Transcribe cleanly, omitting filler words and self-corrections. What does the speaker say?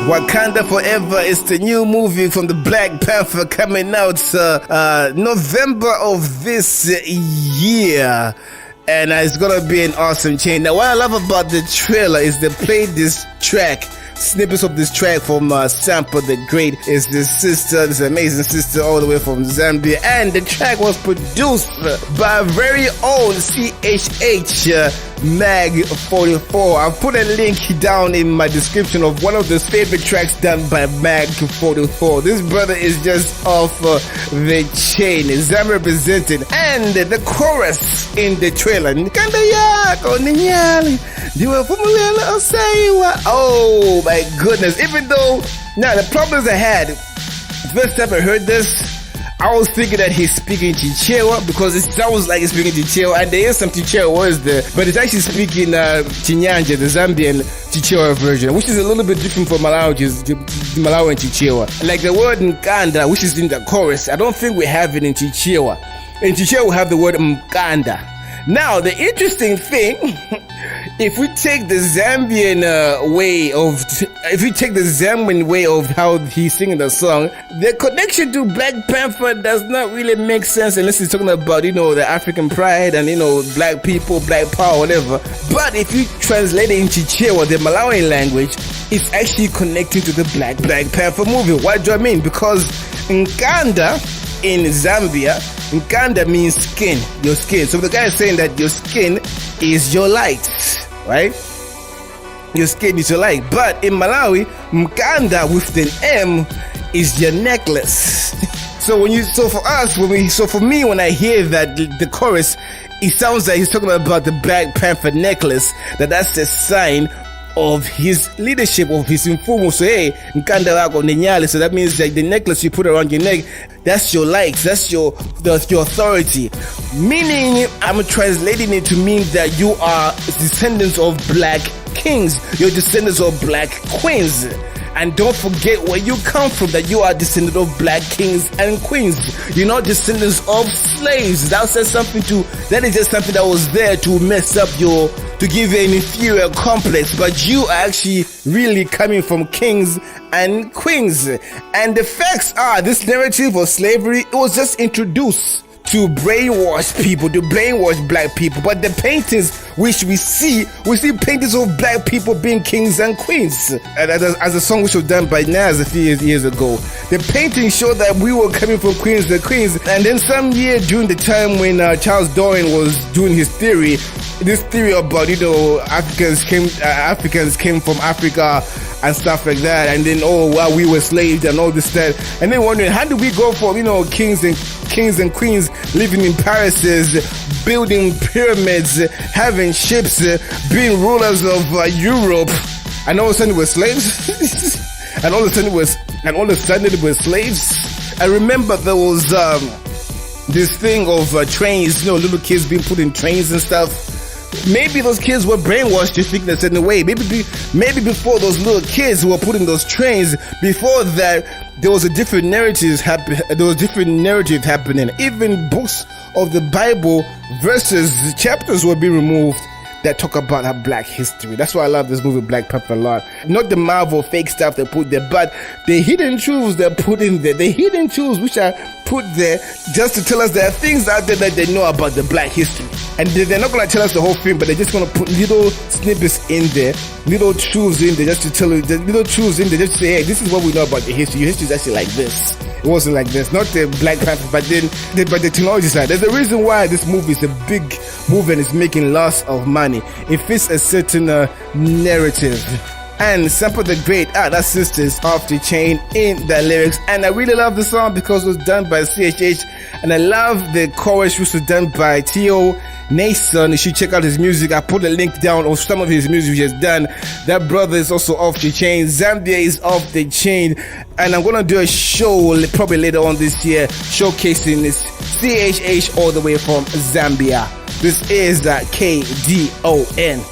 Wakanda Forever is the new movie from the Black Panther coming out November of this year. And it's gonna be an awesome change. Now, what I love about the trailer is they played this track, snippets of this track from Sampa the Great. Is this sister, this amazing sister, all the way from Zambia, and the track was produced by our very own CHH Mag44. I'll put a link down in my description of one of the favorite tracks done by Mag44. This brother is just off the chain. Zambia represented, and the chorus in the trailer. Oh my goodness. Even though, now the problems I had, first time I heard this, I was thinking that he's speaking Chichewa because it sounds like he's speaking Chichewa, and there is some Chichewa words there, but it's actually speaking Chinyanja, the Zambian Chichewa version, which is a little bit different from Malawian Chichewa. Like the word Nkanda, which is in the chorus, I don't think we have it in Chichewa. In Chichewa we have the word Mkanda. Now, the interesting thing, if we take the Zambian way of how he's singing the song, the connection to Black Panther does not really make sense unless he's talking about, the African pride and, black people, black power, whatever. But if you translate it in Chichewa, the Malawian language, it's actually connecting to the Black Panther movie. What do I mean? Because Nkanda in Zambia, Nkanda means skin, your skin. So the guy is saying that your skin is your light, right? Your skin is your light. But in Malawi, Mkanda with an M is your necklace. So for me, when I hear that the chorus, it sounds like he's talking about the Black Panther necklace, that's a sign of his leadership, of his influence. So hey, Nkanda wako nenyale. So that means that the necklace you put around your neck, that's your likes, that's your authority. Meaning, I'm translating it to mean that you are descendants of black kings, you're descendants of black queens. And don't forget where you come from, that you are descendants of black kings and queens. You're not descendants of slaves. That is just something that was there to mess up to give you an inferior complex. But you are actually really coming from kings and queens. And the facts are, this narrative of slavery, it was just introduced to brainwash people, to brainwash black people. But the paintings which we see paintings of black people being kings and queens. And as a song which was done by Nas a few years ago, the painting showed that we were coming from queens and queens. And then some year during the time when Charles Darwin was doing his theory, this theory about Africans came from Africa and stuff like that, and then we were slaves and all this that, and then wondering how do we go from kings and queens living in palaces, building pyramids, having ships, being rulers of Europe, and all of a sudden we're slaves. and all of a sudden we're slaves. I remember there was this thing of trains, little kids being put in trains and stuff. Maybe those kids were brainwashed to think a certain way. Maybe before those little kids were put in those trains, before that, there was a different narrative happening. Even books of the Bible, chapters will be removed that talk about our black history. That's why I love this movie Black Panther a lot. Not the Marvel fake stuff they put there, but the hidden truths they're put in there. The hidden truths which are put there just to tell us there are things out there that they know about the black history. And they're not going to tell us the whole thing, but they're just going to put little snippets in there, little truths in there just to tell you, little truths in there just to say, hey, this is what we know about the history. Your history is actually like this. It wasn't like this. Not the Black Panther, but the technology side. There's a reason why this movie is a big movie and it's making lots of money. It fits a certain narrative. And Sampa the Great, that sister is off the chain in the lyrics. And I really love the song because it was done by CHH. And I love the chorus which was done by T.O. Nason. You should check out his music. I put a link down of some of his music he has done. That brother is also off the chain. Zambia is off the chain. And I'm going to do a show probably later on this year showcasing this CHH all the way from Zambia. This is KDON.